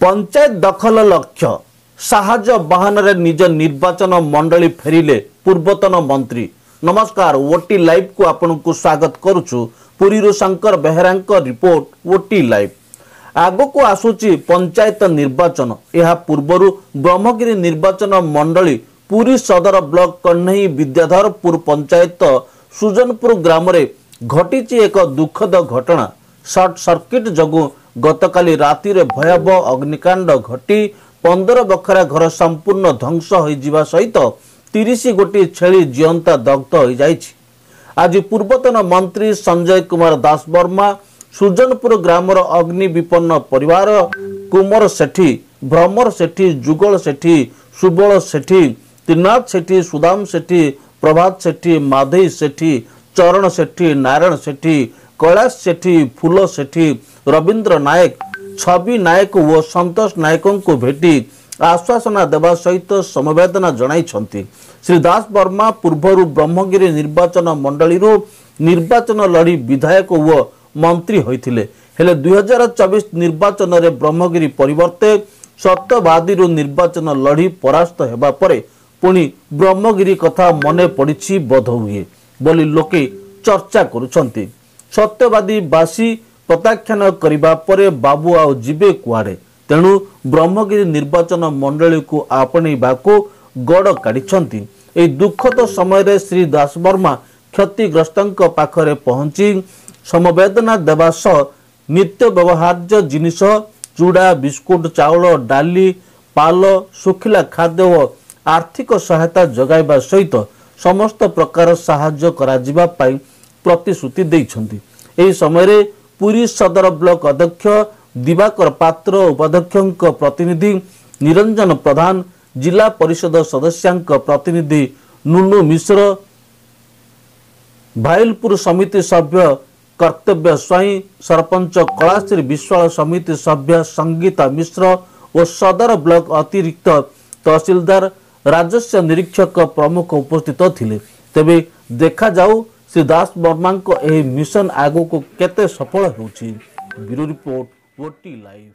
पंचायत दखल लक्ष्य साहाय्य बहान निज निर्वाचन मंडली फेरिले पूर्वतन मंत्री। नमस्कार, ओटी लाइव को आपन को स्वागत करुछु। Puri Shankar Behera report OT live. आगो को आसुची पंचायत निर्वाचन। यह पूर्वर ब्रह्मगिरी निर्वाचन मंडली पुरी सदर ब्लॉक कन्हई विद्याधरपुर पंचायत सुजनपुर ग्राम रे घटी एक दुखद घटना। सर्ट सर्किट जगु गतकाली राति रे भयावह अग्निकांड घटी 15 बखरा घर संपूर्ण ध्वंस हो जिबा सहित 30 गोटी छेली जीवंता दग्ध हो जाइछि। आज पूर्वतन मंत्री संजय कुमार दास वर्मा सुजनपुर ग्रामर अग्नि विपन्न परिवार कुमर सेठी, भ्रमर सेठी, जुगल सेठी, सुबल सेठी, त्रिनाथ सेठी, सुदाम सेठी, प्रभात सेठी, माधई सेठी, चरण सेठी, नारायण सेठी, कैलाश सेठी, फूल सेठी, रविंद्र नायक, छवि नायक और संतोष नायक को भेटी आश्वासना देवा सहित समवेदना जणाइछंती। श्री दास वर्मा पूर्वर ब्रह्मगिरी निर्वाचन मंडली निर्वाचन लड़ी विधायक व मंत्री होइथिले। हेले 2024 निर्वाचन रे ब्रह्मगिरी परिवर्ते सत्यवादी निर्वाचन लड़ी परास्त हेबा परे पुणी ब्रह्मगिरी कथा मने पड़िछि बोध हुए बोली लोके चर्चा करुछंती। सत्यवादी बासी प्रत्याख्यान करिबा परे बाबू आउ जीवे कुआडे, तेणु ब्रह्मगिरी निर्वाचन मंडली को आपणैबाको गड़ काढ़िछंती। ए दुखद समय रे श्री दास वर्मा क्षतिग्रस्तंक पाखरे पहुंची समवेदना देवा सह नित्य व्यवहार्य जिनिष चूड़ा, बिस्कुट, चाउल, डाली, पाल, सुखिला खाद्य और आर्थिक सहायता जगाइबा सहित समस्त प्रकार सहाय्य करा जिबा पाई प्रतिश्रुति दैछंती। एही समय रे पुरी सदर ब्लॉक अध्यक्ष दिवाकर पात्र, उपाध्यक्ष प्रतिनिधि निरंजन प्रधान, जिला परिषद सदस्यांक प्रतिनिधि नुनु मिश्र, भाइलपुर समिति सभ्य कर्तव्य स्वाई, सरपंच कलाश्री विश्वाल समिति सभ्य संगीता मिश्र और सदर ब्लॉक अतिरिक्त तहसीलदार, राजस्व निरीक्षक प्रमुख उपस्थित थिले। तेबे देखा जाऊ श्री दास वर्मा को मिशन आगो को केते सफल होउछि। Bureau report OT live.